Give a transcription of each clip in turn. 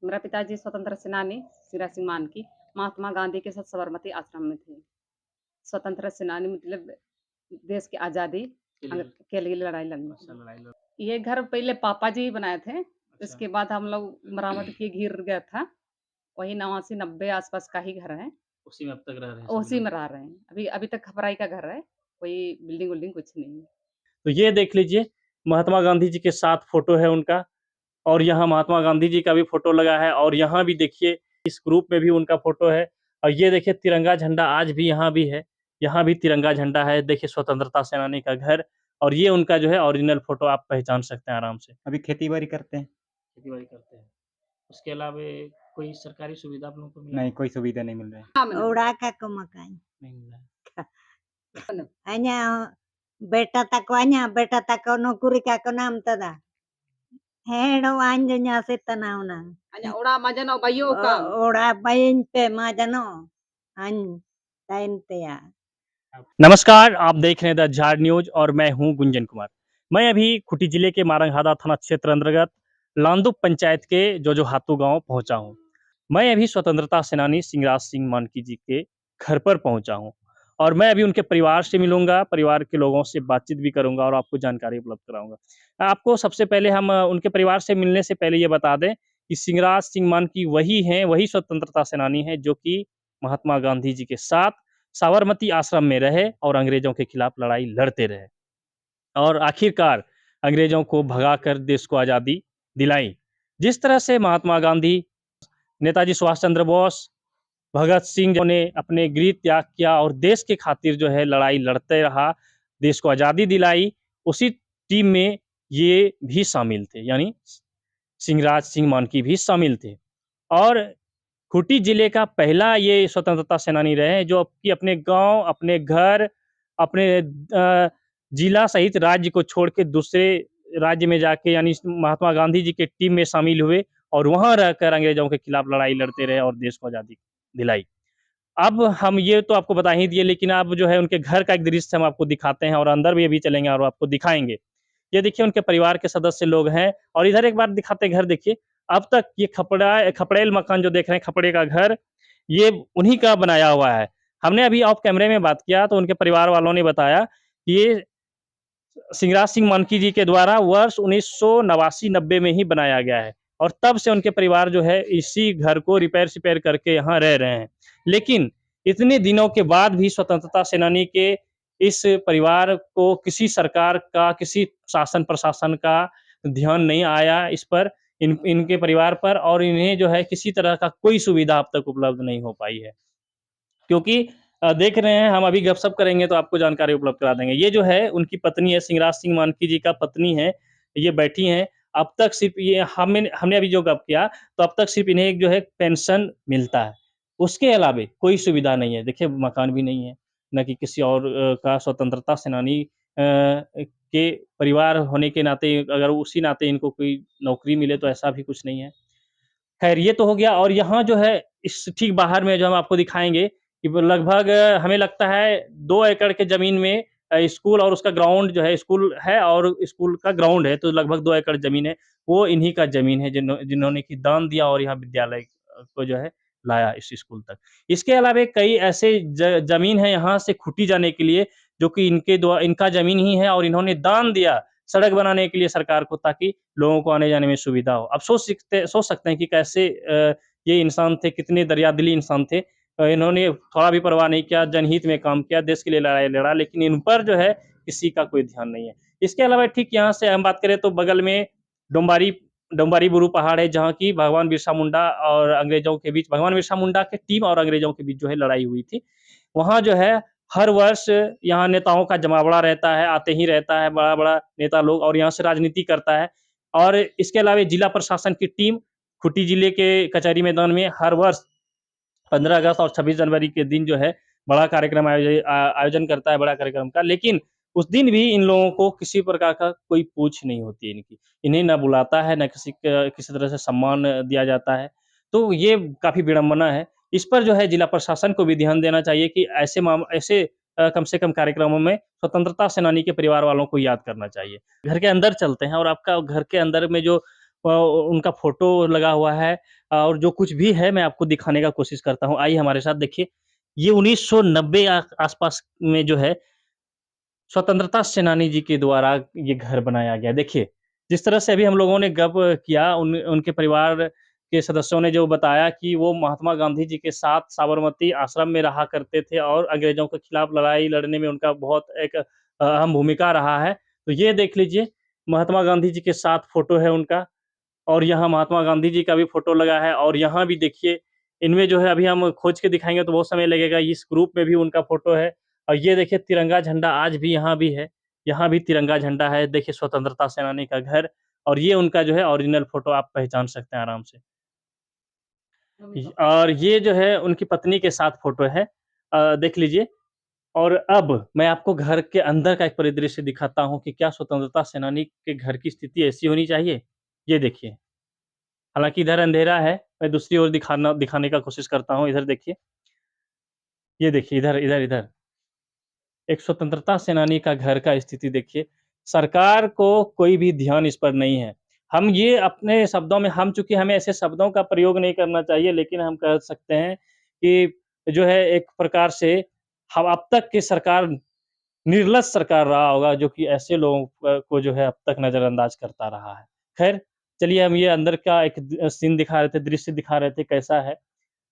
मेरा पिताजी स्वतंत्र सेनानी सिराज सिंह मानकी महात्मा गांधी के साथ साबरमती आश्रम में थे। स्वतंत्र सेनानी मतलब देश की आज़ादी के लिए के लिए लड़ाई लड़नी अच्छा थी। लड़ाई लड़ ये घर पहले पापा जी ही बनाए थे। अच्छा। इसके बाद हम लोग मरामत किए, गिर गया था। वही 89-90 आसपास का ही घर है। उसी में अब तक रह रहे हैं सभी उसी लोग। में रह रहे हैं। अभी अभी तक खपराई का घर है। कोई बिल्डिंग-विल्डिंग कुछ नहीं है। तो ये देख लीजिए, महात्मा गांधी जी के साथ फ़ोटो है उनका और यहाँ महात्मा गांधी जी का भी फ़ोटो लगा है और यहाँ भी देखिए इस ग्रुप में भी उनका फ़ोटो है और ये देखिए तिरंगा झंडा आज भी यहाँ भी है। यहाँ भी तिरंगा झंडा है, देखिए स्वतंत्रता सेनानी का घर और ये उनका जो है ओरिजिनल फ़ोटो आप पहचान सकते हैं आराम से। अभी खेती-बाड़ी करते हैं। खेती-बाड़ी करते हैं। उसके अलावे कोई सरकारी सुविधा आप लोगों को मिला है? नहीं, कोई सुविधा नहीं मिल रहा है। Ora kako makan. नहीं मिला है। Hanya beta tako nukuri kako nam tada. Hedo anjo nyase tanauna. Hanya ora majano bayo ka। Ora bayin pe majano. An tain te ya. नमस्कार, आप देख रहे हैं द झाड़ न्यूज़ और मैं हूं गुंजन कुमार। मैं अभी खूंटी जिले के मारंगहादा थाना क्षेत्र अंतर्गत लांदुप पंचायत के जोजोहातू गांव पहुंचा हूं। मैं अभी स्वतंत्रता सेनानी सिंगराज सिंह मानकी जी के घर पर पहुंचा हूं और मैं अभी उनके परिवार से मिलूंगा, परिवार के लोगों से बातचीत भी करूंगा और आपको जानकारी उपलब्ध कराऊंगा। आपको सबसे पहले हम उनके परिवार से मिलने से पहले ये बता दें कि सिंगराज सिंह मानकी वही हैं, वही स्वतंत्रता सेनानी हैं जो कि महात्मा गांधी जी के साथ साबरमती आश्रम में रहे और अंग्रेजों के खिलाफ लड़ाई लड़ते रहे और आखिरकार अंग्रेजों को भगाकर देश को आज़ादी दिलाई। जिस तरह से महात्मा गांधी, नेताजी सुभाष चंद्र बोस, भगत सिंह ने अपने गृह त्याग किया और देश के खातिर जो है लड़ाई लड़ते रहा, देश को आज़ादी दिलाई, उसी टीम में ये भी शामिल थे, यानी सिंगराज सिंह मानकी भी शामिल थे और खूंटी जिले का पहला ये स्वतंत्रता सेनानी रहे हैं जो कि अपने गांव, अपने घर, अपने जिला सहित राज्य को छोड़ के दूसरे राज्य में जाके यानी महात्मा गांधी जी के टीम में शामिल हुए और वहां रहकर अंग्रेजों के खिलाफ लड़ाई लड़ते रहे और देश को आज़ादी दिलाई। अब हम ये तो आपको बता ही दिए लेकिन अब जो है उनके घर का एक दृश्य हम आपको दिखाते हैं और अंदर भी अभी चलेंगे और आपको दिखाएंगे। ये देखिए उनके परिवार के सदस्य लोग हैं और इधर एक बार दिखाते हैं घर देखिए। अब तक ये खपड़ेल मकान जो देख रहे हैं, खपड़े का घर, ये उन्हीं का बनाया हुआ है। हमने अभी ऑफ कैमरे में बात किया तो उनके परिवार वालों ने बताया कि ये सिंगराज सिंह मानकी जी के द्वारा वर्ष 1989-90 में ही बनाया गया है और तब से उनके परिवार जो है इसी घर को रिपेयर-सिपेयर करके यहाँ रह रहे हैं। लेकिन इतने दिनों के बाद भी स्वतंत्रता सेनानी के इस परिवार को किसी सरकार का, किसी शासन प्रशासन का ध्यान नहीं आया इस पर, इनके परिवार पर और इन्हें जो है किसी तरह का कोई सुविधा अब तक उपलब्ध नहीं हो पाई है। क्योंकि देख रहे हैं हम अभी गप-सप करेंगे तो आपको जानकारी उपलब्ध करा देंगे। ये जो है उनकी पत्नी है, सिंगराज सिंह मानकी जी का पत्नी है, ये बैठी हैं। अब तक सिर्फ़ ये हमने अभी जो गप किया तो अब तक सिर्फ़ इन्हें एक जो है पेंशन मिलता है। उसके अलावे कोई सुविधा नहीं है। देखिए मकान भी नहीं है, ना कि किसी और का स्वतंत्रता सेनानी के परिवार होने के नाते अगर उसी नाते इनको कोई नौकरी मिले तो ऐसा भी कुछ नहीं है। खैर ये तो हो गया और यहाँ जो है इस ठीक बाहर में जो हम आपको दिखाएँगे कि वो लगभग हमें लगता है 2 एकड़ के ज़मीन में स्कूल और उसका ग्राउंड जो है स्कूल है और स्कूल का ग्राउंड है, तो लगभग 2 एकड़ ज़मीन है। वो इन्हीं का ज़मीन है जिन्होंने कि दान दिया और यहाँ विद्यालय को जो है लाया इस स्कूल तक। इसके अलावा कई ऐसे ज़मीन है यहाँ से खूंटी जाने के लिए जो कि इनका ज़मीन ही है और इन्होंने दान दिया सड़क बनाने के लिए सरकार को ताकि लोगों को आने-जाने में सुविधा हो। अब सोच सकते हैं कि कैसे ये इंसान थे, कितने दरियादिली इंसान थे। इन्होंने थोड़ा भी परवाह नहीं किया, जनहित में काम किया, देश के लिए लड़ाई लड़ा, लेकिन इन पर जो है किसी का कोई ध्यान नहीं है। इसके अलावा ठीक यहाँ से हम बात करें तो बगल में डोम्बारी डोम्बारी बुरू पहाड़ है, जहाँ की भगवान बिरसा मुंडा और अंग्रेज़ों के बीच भगवान बिरसा मुंडा की टीम और अंग्रेज़ों के बीच जो है लड़ाई हुई थी। वहाँ जो है हर वर्ष यहाँ नेताओं का जमावड़ा रहता है, आते ही रहता है बड़ा-बड़ा नेता लोग और यहाँ से राजनीति करता है। और इसके अलावा जिला प्रशासन की टीम खूंटी जिले के कचहरी मैदान में हर वर्ष 15 अगस्त और 26 जनवरी के दिन जो है बड़ा कार्यक्रम आयोजन करता है बड़ा कार्यक्रम का। लेकिन उस दिन भी इन लोगों को किसी प्रकार का कोई पूछ नहीं होती है इनकी। इन्हें ना बुलाता है, ना किसी तरह से सम्मान दिया जाता है। तो ये काफ़ी विडंबना है। इस पर जो है जिला प्रशासन को भी ध्यान देना चाहिए कि ऐसे कम से कम कार्यक्रमों में स्वतंत्रता सेनानी के परिवार वालों को याद करना चाहिए। घर के अंदर चलते हैं और आपका घर के अंदर में जो उनका फ़ोटो लगा हुआ है और जो कुछ भी है मैं आपको दिखाने का कोशिश करता हूँ। आइए हमारे साथ देखिए, ये 1990 आस-पास में जो है स्वतंत्रता सेनानी जी के द्वारा ये घर बनाया गया। देखिए, जिस तरह से अभी हम लोगों ने गप किया उनके परिवार के सदस्यों ने जो बताया कि वो महात्मा गांधी जी के साथ साबरमती आश्रम में रहा करते थे और अंग्रेज़ों के खिलाफ लड़ाई लड़ने में उनका बहुत एक अहम भूमिका रहा है। तो ये देख लीजिए, महात्मा गांधी जी के साथ फ़ोटो है उनका और यहाँ महात्मा गांधी जी का भी फ़ोटो लगा है और यहाँ भी देखिए, इनमें जो है अभी हम खोज के दिखाएँगे तो बहुत समय लगेगा। इस ग्रुप में भी उनका फ़ोटो है और ये देखिए तिरंगा झंडा आज भी यहाँ भी है। यहाँ भी तिरंगा झंडा है। देखिए स्वतंत्रता सेनानी का घर और ये उनका जो है ओरिजिनल फ़ोटो आप पहचान सकते हैं आराम से। और ये जो है उनकी पत्नी के साथ फ़ोटो है। देख लीजिए और अब मैं आपको घर के अंदर का एक परिदृश्य दिखाता हूँ कि क्या स्वतंत्रता सेनानी के घर की स्थिति ऐसी होनी चाहिए? ये देखिए। हालाँकि इधर अंधेरा है, मैं दूसरी ओर दिखाने का कोशिश करता हूँ, इधर देखिए। ये देखिए इधर, इधर, इधर। एक स्वतंत्रता सेनानी का घर का स्थिति देखिए। सरकार को कोई भी ध्यान इस पर नहीं है। हम ये अपने शब्दों में हम चूँकि हमें ऐसे शब्दों का प्रयोग नहीं करना चाहिए, लेकिन हम कह सकते हैं कि जो है एक प्रकार से हम अब तक की सरकार निर्लज सरकार रहा होगा जो कि ऐसे लोगों को जो है अब तक नज़रअंदाज करता रहा है। ख़ैर, चलिए हम ये अंदर का एक सीन दिखा रहे थे, दृश्य दिखा रहे थे कैसा है।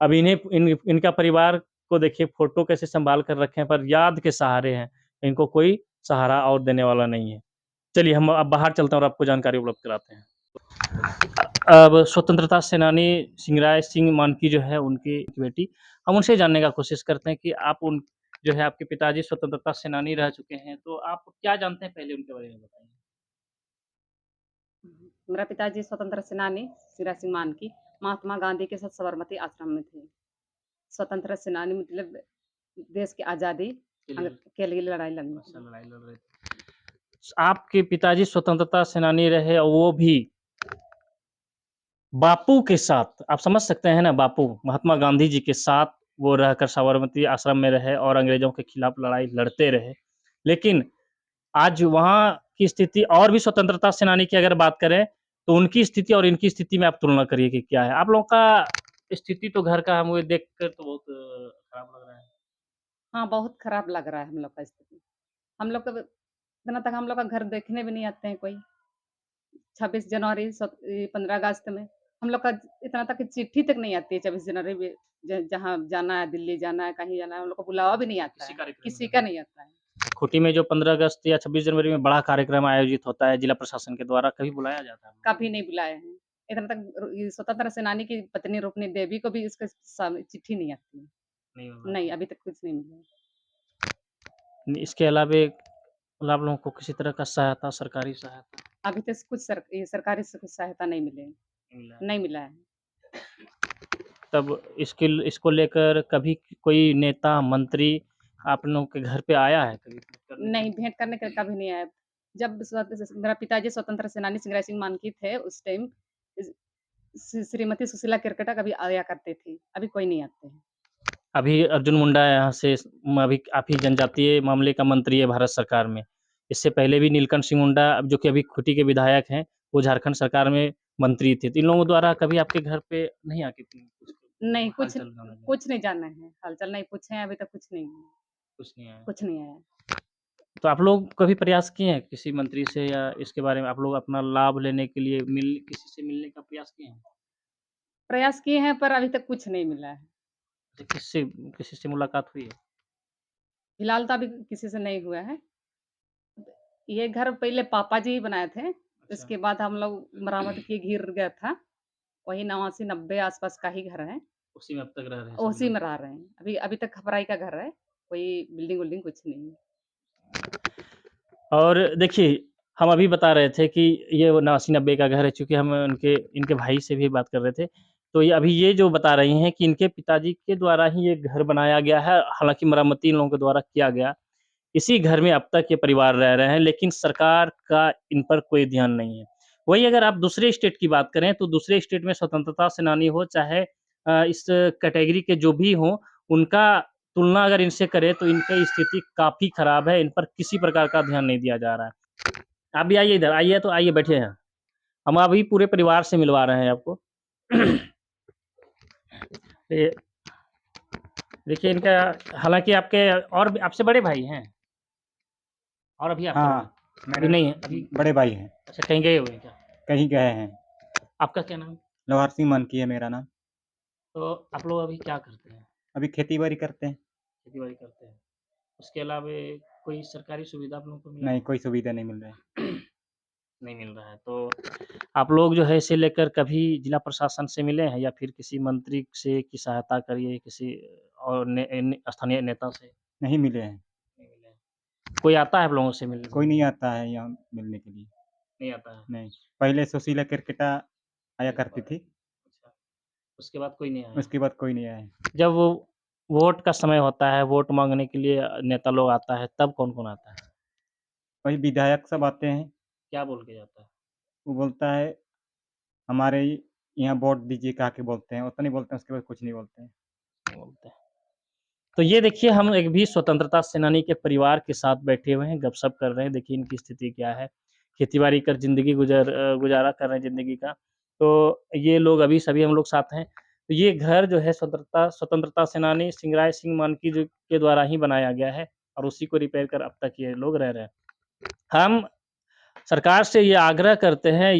अब इनका परिवार को देखिए फ़ोटो कैसे सँभाल कर रखे हैं पर याद के सहारे हैं। इनको कोई सहारा और देने वाला नहीं है। चलिए हम अब बाहर चलते हैं और आपको जानकारी उपलब्ध कराते हैं। अब स्वतंत्रता सेनानी सिंगराय सिंह मानकी जो है उनकी बेटी, हम उनसे जानने का कोशिश करते हैं कि आप उन जो है आपके पिताजी स्वतंत्रता सेनानी रह चुके हैं, तो आप क्या जानते हैं पहले उनके बारे में बताइए? मेरा पिताजी स्वतंत्र सेनानी सिरा सिंह मानकी महात्मा गांधी के साथ साबरमती आश्रम में थे। स्वतंत्र सेनानी मतलब देश की आज़ादी के लिए के लिए लड़ाई लड़नी अच्छा थी। लड़ाई लड़ रहे थे। आपके पिताजी स्वतंत्रता सेनानी रहे और वो भी बापू के साथ, आप समझ सकते हैं ना बापू, महात्मा गांधी जी के साथ वो रहकर साबरमती आश्रम में रहे और अंग्रेज़ों के खिलाफ लड़ाई लड़ते रहे। लेकिन आज वहाँ की स्थिति और भी स्वतंत्रता सेनानी की अगर बात करें, तो उनकी स्थिति और इनकी स्थिति में आप तुलना करिए कि क्या है? आप लोगों का स्थिति तो घर का हमें देखकर तो बहुत खराब लग रहा है। हाँ, बहुत खराब लग रहा है हम लोग का स्थिति। हम लोग को इतना तक हम लोग का घर देखने भी नहीं आते हैं कोई। 26 जनवरी 15 अगस्त में हम लोग का इतना तक कि चिट्ठी तक नहीं आती है 26 जनवरी में जहाँ जाना है, दिल्ली जाना है, कहीं जाना है, हम लोग को बुलावा भी नहीं आता किसी है, कार्यक्रम में किसी का जाना नहीं आता है। खूंटी में जो 15 अगस्त या 26 जनवरी में बड़ा कार्यक्रम आयोजित होता है जिला प्रशासन के द्वारा, कभी बुलाया जाता है? कभी नहीं बुलाए हैं। इतना तक ये स्वतंत्र सेनानी की पत्नी रुक्मिणी देवी को भी इसका चिट्ठी नहीं आती है। नहीं बुलाया। नहीं, अभी तक कुछ नहीं मिला। इसके अलावे मतलब आप लोगों को किसी तरह का सहायता, सरकारी सहायता अभी तक कुछ ये सरकारी से कुछ सहायता नहीं मिले है, नहीं मिला है? नहीं मिला है। तब इसको लेकर कभी कोई नेता, मंत्री आप लोगों के घर पे आया है कभी करने के नहीं, लिए? भेंट करने का कभी नहीं आया। जब मेरा पिताजी स्वतंत्र सेनानी सिंगराय सिंह मानकी थे उस टाइम इस श्रीमती सुशीला केरकेटा कभी आया करते थे, अभी कोई नहीं आते हैं। अभी अर्जुन मुंडा यहाँ से अभी काफ़ी जनजातीय मामले का मंत्री है भारत सरकार में। इससे पहले भी नीलकंठ सिंह मुंडा अब जो कि अभी खूंटी के विधायक हैं, वो झारखंड सरकार में मंत्री थे। तो इन लोगों द्वारा कभी आपके घर पे नहीं आके कुछ नहीं, कुछ हाल-चाल जाना जाना? कुछ नहीं जाना है, हाल-चाल नहीं पूछे हैं, अभी तक कुछ नहीं हुआ, कुछ नहीं आया। कुछ नहीं आया। तो आप लोग कभी प्रयास किए हैं किसी मंत्री से या इसके बारे में आप लोग अपना लाभ लेने के लिए किसी से मिलने का प्रयास किए हैं? प्रयास किए हैं पर अभी तक कुछ नहीं मिला है। तो किसी से मुलाकात हुई है? फिलहाल तो अभी किसी से नहीं हुआ है। ये घर पहले पापा जी ही बनाए थे, अच्छा। इसके बाद हम लोग मरम्मत किए घिर गया था, वही 89-90 आस-पास का ही घर है, उसी में अब तक रह रहे हैं सभी उसी लोग? में रह रहे हैं। अभी अभी तक खपराई का घर है, कोई बिल्डिंग-विल्डिंग कुछ नहीं है। और देखिए, हम अभी बता रहे थे कि ये 89-90 का घर है चूँकि हम इनके भाई से भी बात कर रहे थे। तो ये अभी ये जो बता रही हैं कि इनके पिताजी के द्वारा ही ये घर बनाया गया है, हालाँकि मरम्मती इन लोगों के द्वारा किया गया। इसी घर में अब तक ये परिवार रह रहे हैं, लेकिन सरकार का इन पर कोई ध्यान नहीं है। वहीं अगर आप दूसरे स्टेट की बात करें, तो दूसरे स्टेट में स्वतंत्रता सेनानी हो, चाहे इस कैटेगरी के जो भी हों, उनका तुलना अगर इनसे करें, तो इनकी स्थिति काफ़ी खराब है, इन पर किसी प्रकार का ध्यान नहीं दिया जा रहा है। आप भी आइए इधर, आइए तो आइए बैठिए यहाँ। हम अभी पूरे परिवार से मिलवा रहे हैं आपको। ये देखिए इनका, हालाँकि आपके और भी आपसे बड़े भाई हैं? और अभी आपसे हाँ, बड़े? अभी नहीं है, अभी बड़े भाई हैं, अच्छा कहीं गए हुए हैं क्या? कहीं गए हैं। आपका क्या नाम है? लोहार सिंह मानकी है मेरा नाम। तो आप लोग अभी क्या करते हैं? अभी खेती-बाड़ी करते हैं। खेती-बाड़ी करते हैं। उसके अलावे कोई सरकारी सुविधा आप लोगों को मिला नहीं, है? कोई सुविधा नहीं मिल रहा है। नहीं मिल रहा है। तो आप लोग जो है इसे लेकर कभी जिला प्रशासन से मिले हैं या फिर किसी मंत्री से की सहायता करिए, किसी और स्थानीय नेता से? नहीं मिले हैं। नहीं मिले हैं। कोई आता है आप लोगों से मिलने? कोई नहीं आता है यहाँ मिलने के लिए। नहीं आता है। नहीं, पहले सुशीला केरकेटा आया करती थी, अच्छा, उसके बाद कोई नहीं आया? उसके बाद कोई नहीं आया है। जब वो वोट का समय होता है, वोट माँगने के लिए नेता लोग आता है, तब कौन-कौन आता है? वही विधायक सब आते हैं, क्या बोल के जाता है? वो बोलता है हमारे यहाँ वोट दीजिए कहा के बोलते हैं, उतना ही बोलते हैं, उसके बाद कुछ नहीं बोलते हैं। बोलते हैं। तो ये देखिए हम एक भी स्वतंत्रता सेनानी के परिवार के साथ बैठे हुए हैं, गपशप कर रहे हैं, देखिए इनकी स्थिति क्या है। खेती-बाड़ी कर ज़िंदगी गुज़ारा कर रहे हैं ज़िंदगी का। तो ये लोग अभी सभी हम लोग साथ हैं। तो ये घर जो है स्वतंत्रता सेनानी सिंगराय सिंह मानकी जी के द्वारा ही बनाया गया है और उसी को रिपेयर कर अब तक ये लोग रह रहे हैं। हम सरकार से ये आग्रह करते हैं,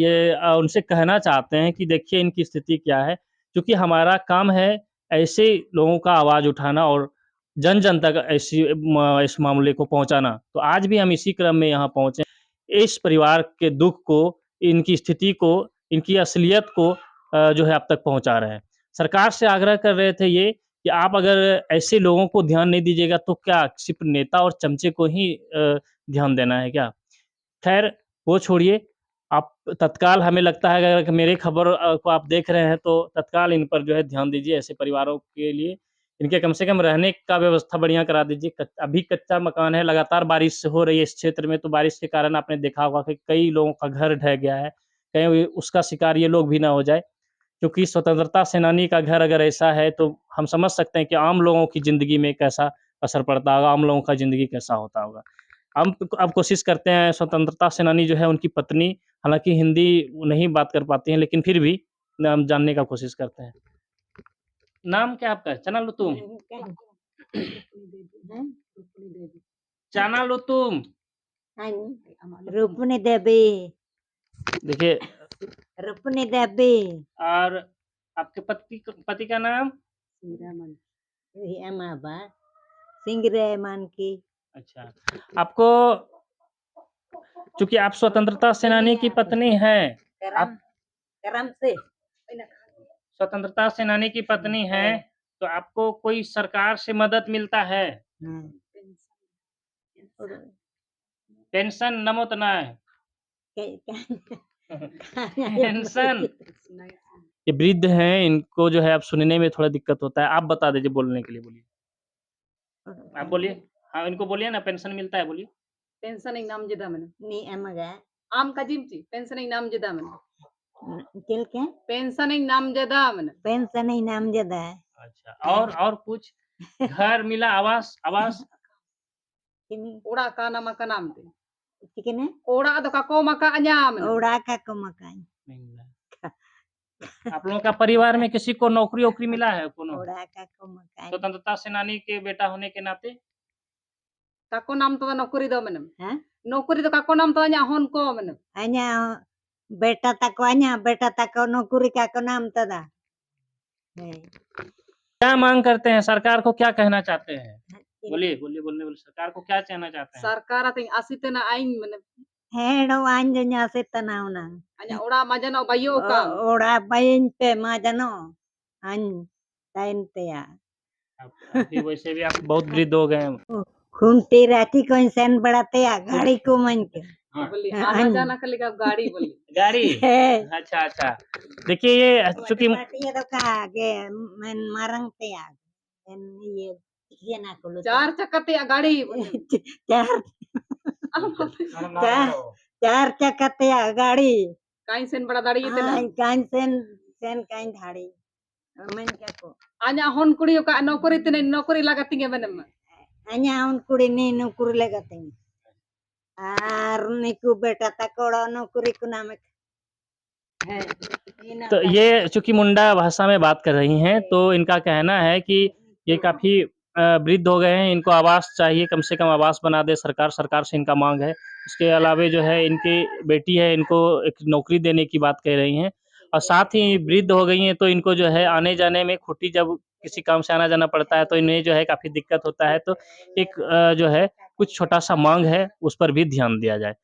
उनसे कहना चाहते हैं कि देखिए इनकी स्थिति क्या है, क्योंकि हमारा काम है ऐसे लोगों का आवाज़ उठाना और जन-जन तक इस मामले को पहुँचाना। तो आज भी हम इसी क्रम में यहाँ पहुँचे। इस परिवार के दुःख को, इनकी स्थिति को, इनकी असलियत को जो है आप तक पहुँचा रहे हैं। सरकार से आग्रह कर रहे थे ये कि आप अगर ऐसे लोगों को ध्यान नहीं दीजिएगा तो क्या सिर्फ़ नेता और चमचे को ही ध्यान देना है क्या? ख़ैर वो छोड़िए, आप तत्काल हमें लगता है अगर मेरी खबर को आप देख रहे हैं तो तत्काल इन पर जो है ध्यान दीजिए, ऐसे परिवारों के लिए इनके कम से कम रहने का व्यवस्था बढ़िया करा दीजिए। अभी कच्चा मकान है, लगातार बारिश हो रही है इस क्षेत्र में, तो बारिश के कारण आपने देखा होगा कि कई लोगों का घर ढह गया है, कहीं उसका शिकार ये लोग भी ना हो जाएँ। क्योंकि स्वतंत्रता सेनानी का घर अगर ऐसा है, तो हम समझ सकते हैं कि आम लोगों की ज़िंदगी में कैसा असर पड़ता होगा, आम लोगों का ज़िंदगी कैसा होता होगा। हम अब कोशिश करते हैं स्वतंत्रता सेनानी जो है उनकी पत्नी, हालाँकि हिंदी नहीं बात कर पाती हैं, लेकिन फिर भी हम जानने का कोशिश करते हैं। नाम क्या आपका? चना लुतुम? चना लुतुम। रुक्मिणी देवी, देखिए रुक्मिणी देवी, और आपके पति का नाम? सिंगरे मानकी। अच्छा, आपको चूँकि आप स्वतंत्रता सेनानी की पत्नी हैं, आप करम से स्वतंत्रता सेनानी की पत्नी हैं, तो आपको कोई सरकार से मदद मिलता है? पेंशन नमोत नाय। पेंशन। ये वृद्ध हैं, इनको जो है अब सुनने में थोड़ा दिक्कत होता है। आप बता दीजिए बोलने के लिए बोलिए। आप बोलिए। हाँ, इनको बोलिए ना पेंशन मिलता है बोलिए। पेंशन एक नाम जिदा मैंने Ni amaga. आम का जिमची पेंशन एक नाम जिदा मैंने Kilke? पेंशन एक नाम जिदा मैंने Pensa ni nam jada. अच्छा, और कुछ? घर मिला, आवास? Kini ओड़ा का नाम का नाम थे kini ओड़ा तो का को मका अजाम ora ka kumakan. नहीं मिला। आप लोगों का परिवार में किसी को नौकरी-वोकरी मिला है कोनो? Ora ka kumakan. स्वतंत्रता सेनानी के बेटा होने के नाते? काको नाम तो नौकरी दो मैंने Ha? नौकरी तो काको नाम तो अजा होन को मैंने Anya beta tako nukuri ka ko nam tada. क्या माँग करते हैं? सरकार को क्या कहना चाहते हैं? बोलिए, बोलिए। सरकार को क्या कहना चाहते हैं? सरकार अति आसिते ना आइन मैंने Heno anjo nya se tanauna. अजा ओड़ा मजनो भाइयों का Ora bayin pe majano. An tain te ya. अभी वैसे भी आप बहुत वृद्ध हो गए हैं। खुंटी रहती कोई सेन बढ़ाते या गाड़ी को मन के बोली आना जाना कर लेगा गाड़ी बोली गाड़ी? अच्छा। देखिए ये चूँकि ये तो कहा के मैं मारंग ते या ये ना को चार चक्का ते गाड़ी बोली चार चार चक्का ते या गाड़ी काई सेन बड़ा दाड़ी ये तेना कान सेन काइन धाड़ी मैं क्या को अजा होन कुड़ियों का नौकरी तेने नौकरी लगाती है मैंने अन्या उन कुड़ी ने नौकरी लगाते हैं आर निकू बेटा तकोड़ा नौकरी को नाम है तो ये चूँकि मुंडा भाषा में बात कर रही हैं, तो इनका कहना है कि ये काफ़ी वृद्ध हो गए हैं, इनको आवास चाहिए, कम से कम आवास बना दे सरकार, सरकार से इनका माँग है। इसके अलावे जो है इनकी बेटी है, इनको एक नौकरी देने की बात कह रही हैं और साथ ही वृद्ध हो गई हैं, तो इनको जो है आने-जाने में खुटी जब किसी काम से आना-जाना पड़ता है, तो इन्हें जो है काफ़ी दिक्कत होता है। तो एक जो है कुछ छोटा-सा माँग है, उस पर भी ध्यान दिया जाए।